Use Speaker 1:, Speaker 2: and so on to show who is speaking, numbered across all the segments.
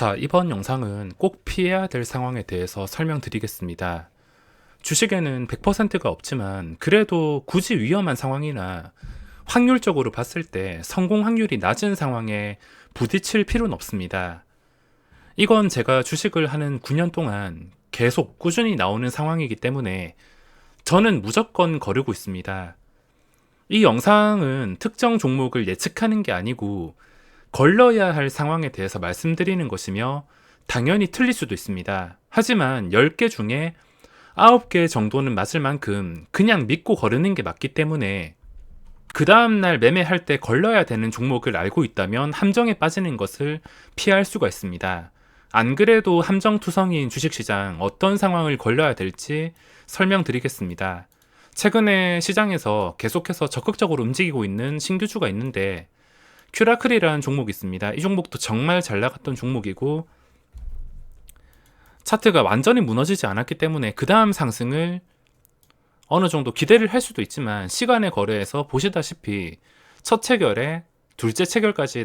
Speaker 1: 자, 이번 영상은 꼭 피해야 될 상황에 대해서 설명드리겠습니다. 주식에는 100%가 없지만 그래도 굳이 위험한 상황이나 확률적으로 봤을 때 성공 확률이 낮은 상황에 부딪힐 필요는 없습니다. 이건 제가 주식을 하는 9년 동안 계속 꾸준히 나오는 상황이기 때문에 저는 무조건 거르고 있습니다. 이 영상은 특정 종목을 예측하는 게 아니고 걸러야 할 상황에 대해서 말씀드리는 것이며 당연히 틀릴 수도 있습니다. 하지만 10개 중에 9개 정도는 맞을 만큼 그냥 믿고 거르는 게 맞기 때문에 그 다음날 매매할 때 걸러야 되는 종목을 알고 있다면 함정에 빠지는 것을 피할 수가 있습니다. 안 그래도 함정투성이인 주식시장 어떤 상황을 걸러야 될지 설명드리겠습니다. 최근에 시장에서 계속해서 적극적으로 움직이고 있는 신규주가 있는데 큐라클이라는 종목이 있습니다. 이 종목도 정말 잘 나갔던 종목이고 차트가 완전히 무너지지 않았기 때문에 그 다음 상승을 어느 정도 기대를 할 수도 있지만 시간의 거래에서 보시다시피 첫 체결에 둘째 체결까지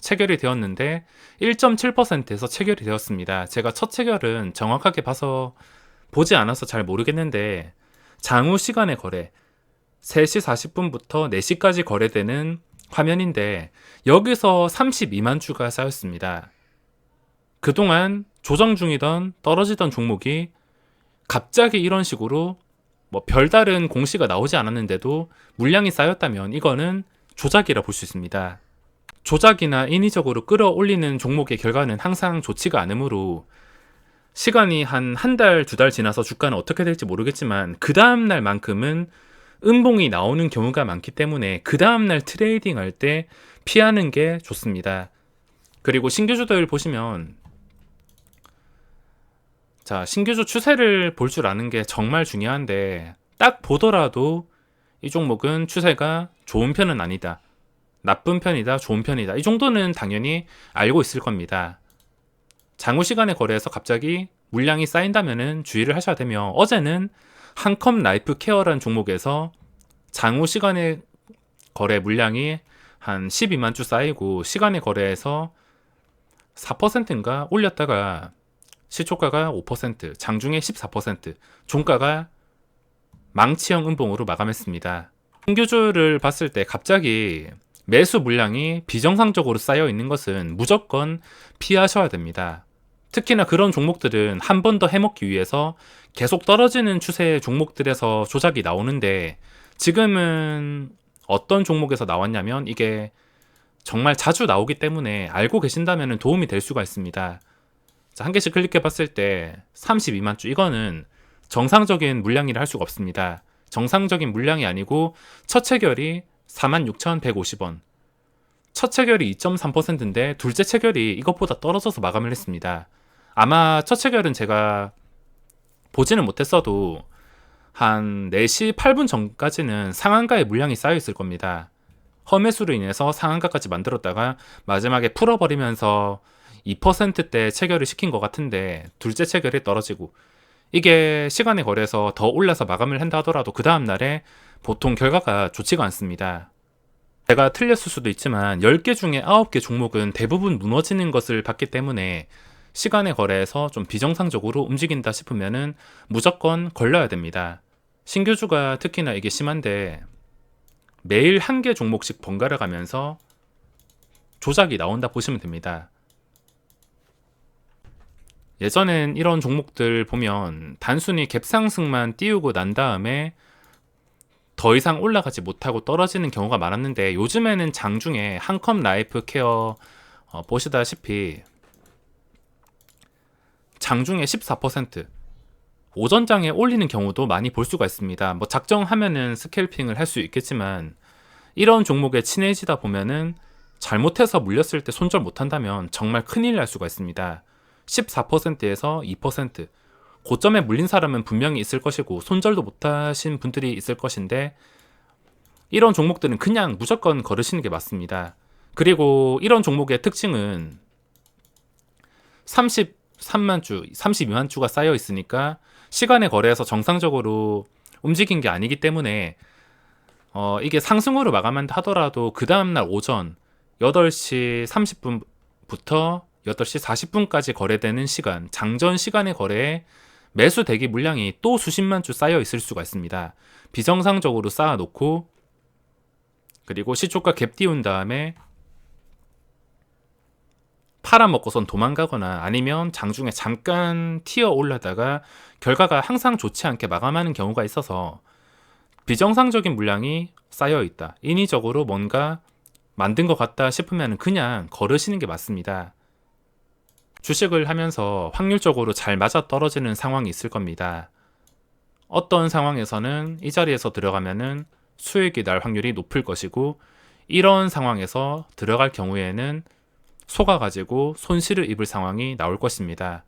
Speaker 1: 체결이 되었는데 1.7%에서 체결이 되었습니다. 제가 첫 체결은 정확하게 봐서 보지 않아서 잘 모르겠는데 장후 시간의 거래 3시 40분부터 4시까지 거래되는 화면인데 여기서 32만 주가 쌓였습니다. 그동안 조정 중이던 떨어지던 종목이 갑자기 이런 식으로 별다른 공시가 나오지 않았는데도 물량이 쌓였다면 이거는 조작이라 볼 수 있습니다. 조작이나 인위적으로 끌어올리는 종목의 결과는 항상 좋지가 않으므로 시간이 한 달, 2달 지나서 주가는 어떻게 될지 모르겠지만 그 다음날만큼은 음봉이 나오는 경우가 많기 때문에 그 다음날 트레이딩 할 때 피하는 게 좋습니다. 그리고 신규주들 보시면 자, 신규주 추세를 볼 줄 아는 게 정말 중요한데 딱 보더라도 이 종목은 추세가 좋은 편은 아니다. 나쁜 편이다, 좋은 편이다. 이 정도는 당연히 알고 있을 겁니다. 장후 시간에 거래해서 갑자기 물량이 쌓인다면 주의를 하셔야 되며 어제는 한컴 라이프 케어라는 종목에서 장후 시간에 거래 물량이 한 12만 주 쌓이고 시간에 거래해서 4%인가 올렸다가 시초가가 5%, 장중에 14%, 종가가 망치형 음봉으로 마감했습니다. 신규주를 봤을 때 갑자기 매수 물량이 비정상적으로 쌓여 있는 것은 무조건 피하셔야 됩니다. 특히나 그런 종목들은 한 번 더 해먹기 위해서 계속 떨어지는 추세의 종목들에서 조작이 나오는데 지금은 어떤 종목에서 나왔냐면 이게 정말 자주 나오기 때문에 알고 계신다면 도움이 될 수가 있습니다. 자, 한 개씩 클릭해 봤을 때 32만 주 이거는 정상적인 물량이라 할 수가 없습니다. 정상적인 물량이 아니고 첫 체결이 46,150원, 첫 체결이 2.3%인데 둘째 체결이 이것보다 떨어져서 마감을 했습니다. 아마 첫 체결은 제가 보지는 못했어도 한 4시 8분 전까지는 상한가에 물량이 쌓여 있을 겁니다. 험매수로 인해서 상한가까지 만들었다가 마지막에 풀어버리면서 2%대 체결을 시킨 것 같은데 둘째 체결이 떨어지고 이게 시간에 거래해서 더 올라서 마감을 한다 하더라도 그 다음날에 보통 결과가 좋지가 않습니다. 제가 틀렸을 수도 있지만 10개 중에 9개 종목은 대부분 무너지는 것을 봤기 때문에 시간에 거래해서 좀 비정상적으로 움직인다 싶으면은 무조건 걸러야 됩니다. 신규주가 특히나 이게 심한데 매일 한 개 종목씩 번갈아 가면서 조작이 나온다 보시면 됩니다. 예전엔 이런 종목들 보면 단순히 갭상승만 띄우고 난 다음에 더 이상 올라가지 못하고 떨어지는 경우가 많았는데 요즘에는 장중에 한컴 라이프 케어 보시다시피 장중에 14% 오전장에 올리는 경우도 많이 볼 수가 있습니다. 작정하면은 스캘핑을 할 수 있겠지만 이런 종목에 친해지다 보면은 잘못해서 물렸을 때 손절 못한다면 정말 큰일 날 수가 있습니다. 14%에서 2%, 고점에 물린 사람은 분명히 있을 것이고 손절도 못하신 분들이 있을 것인데 이런 종목들은 그냥 무조건 거르시는 게 맞습니다. 그리고 이런 종목의 특징은 33만 주, 32만 주가 쌓여 있으니까 시간에 거래해서 정상적으로 움직인 게 아니기 때문에 이게 상승으로 마감한다 하더라도 그 다음날 오전 8시 30분부터 8시 40분까지 거래되는 시간, 장전 시간의 거래에 매수 대기 물량이 또 수십만 주 쌓여 있을 수가 있습니다. 비정상적으로 쌓아놓고 그리고 시초가 갭 띄운 다음에 팔아먹고선 도망가거나 아니면 장중에 잠깐 튀어 올라다가 결과가 항상 좋지 않게 마감하는 경우가 있어서 비정상적인 물량이 쌓여 있다. 인위적으로 뭔가 만든 것 같다 싶으면 그냥 거르시는 게 맞습니다. 주식을 하면서 확률적으로 잘 맞아 떨어지는 상황이 있을 겁니다. 어떤 상황에서는 이 자리에서 들어가면은 수익이 날 확률이 높을 것이고, 이런 상황에서 들어갈 경우에는 속아가지고 손실을 입을 상황이 나올 것입니다.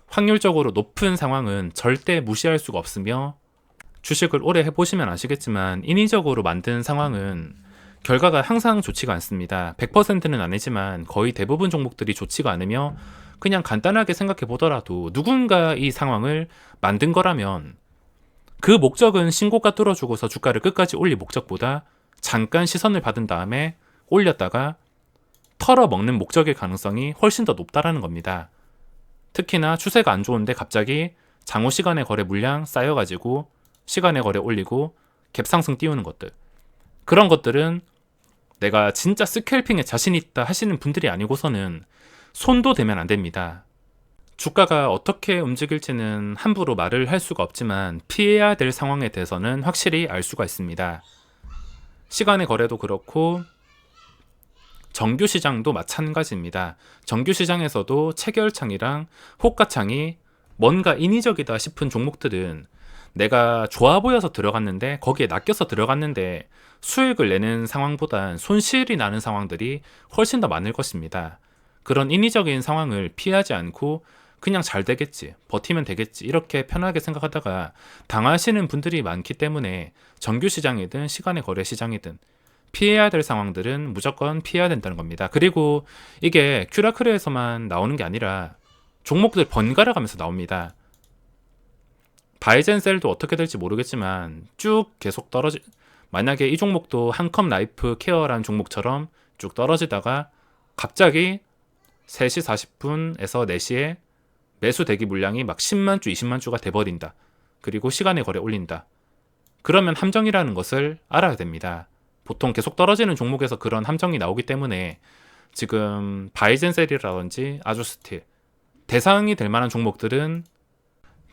Speaker 1: 확률적으로 높은 상황은 절대 무시할 수가 없으며, 주식을 오래 해보시면 아시겠지만 인위적으로 만든 상황은 결과가 항상 좋지가 않습니다. 100%는 아니지만 거의 대부분 종목들이 좋지가 않으며, 그냥 간단하게 생각해 보더라도 누군가 이 상황을 만든 거라면 그 목적은 신고가 뚫어주고서 주가를 끝까지 올릴 목적보다 잠깐 시선을 받은 다음에 올렸다가 털어먹는 목적일 가능성이 훨씬 더 높다라는 겁니다. 특히나 추세가 안 좋은데 갑자기 장후 시간의 거래 물량 쌓여가지고 시간의 거래 올리고 갭 상승 띄우는 것들, 그런 것들은 내가 진짜 스캘핑에 자신 있다 하시는 분들이 아니고서는 손도 대면 안 됩니다. 주가가 어떻게 움직일지는 함부로 말을 할 수가 없지만 피해야 될 상황에 대해서는 확실히 알 수가 있습니다. 시간의 거래도 그렇고 정규 시장도 마찬가지입니다. 정규 시장에서도 체결창이랑 호가창이 뭔가 인위적이다 싶은 종목들은 내가 좋아 보여서 들어갔는데, 거기에 낚여서 들어갔는데 수익을 내는 상황보단 손실이 나는 상황들이 훨씬 더 많을 것입니다. 그런 인위적인 상황을 피하지 않고 그냥 잘 되겠지, 버티면 되겠지, 이렇게 편하게 생각하다가 당하시는 분들이 많기 때문에 정규 시장이든 시간의 거래 시장이든 피해야 될 상황들은 무조건 피해야 된다는 겁니다. 그리고 이게 큐라클에서만 나오는 게 아니라 종목들 번갈아 가면서 나옵니다. 바이젠셀도 어떻게 될지 모르겠지만 쭉 계속 만약에 이 종목도 한컵 라이프 케어라는 종목처럼 쭉 떨어지다가 갑자기 3시 40분에서 4시에 매수 대기 물량이 막 10만 주, 20만 주가 돼버린다. 그리고 시간의 거래 올린다. 그러면 함정이라는 것을 알아야 됩니다. 보통 계속 떨어지는 종목에서 그런 함정이 나오기 때문에 지금 바이젠셀이라든지 아주스틸, 대상이 될 만한 종목들은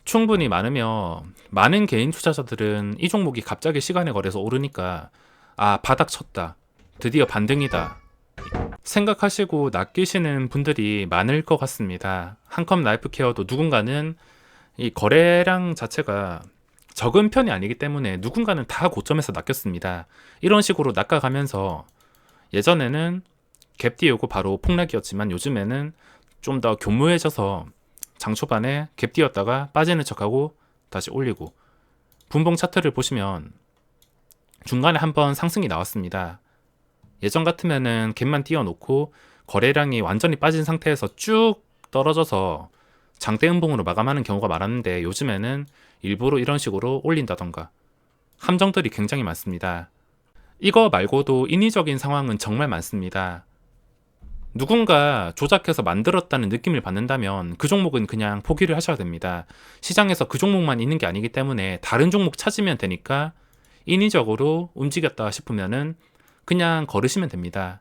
Speaker 1: 충분히 많으며, 많은 개인 투자자들은 이 종목이 갑자기 시간의 거래에서 오르니까 바닥 쳤다, 드디어 반등이다 생각하시고 낚이시는 분들이 많을 것 같습니다. 한컵 라이프 케어도 누군가는 이 거래량 자체가 적은 편이 아니기 때문에 누군가는 다 고점에서 낚였습니다. 이런 식으로 낚아가면서 예전에는 갭 띄우고 바로 폭락이었지만 요즘에는 좀 더 교묘해져서 장 초반에 갭 띄웠다가 빠지는 척하고 다시 올리고, 분봉 차트를 보시면 중간에 한번 상승이 나왔습니다. 예전 같으면은 갭만 띄워놓고 거래량이 완전히 빠진 상태에서 쭉 떨어져서 장대 음봉으로 마감하는 경우가 많았는데, 요즘에는 일부러 이런 식으로 올린다던가 함정들이 굉장히 많습니다. 이거 말고도 인위적인 상황은 정말 많습니다. 누군가 조작해서 만들었다는 느낌을 받는다면 그 종목은 그냥 포기를 하셔야 됩니다. 시장에서 그 종목만 있는 게 아니기 때문에 다른 종목 찾으면 되니까, 인위적으로 움직였다 싶으면은 그냥 거르시면 됩니다.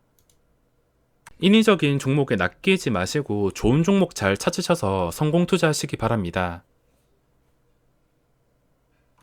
Speaker 1: 인위적인 종목에 낚이지 마시고 좋은 종목 잘 찾으셔서 성공 투자하시기 바랍니다.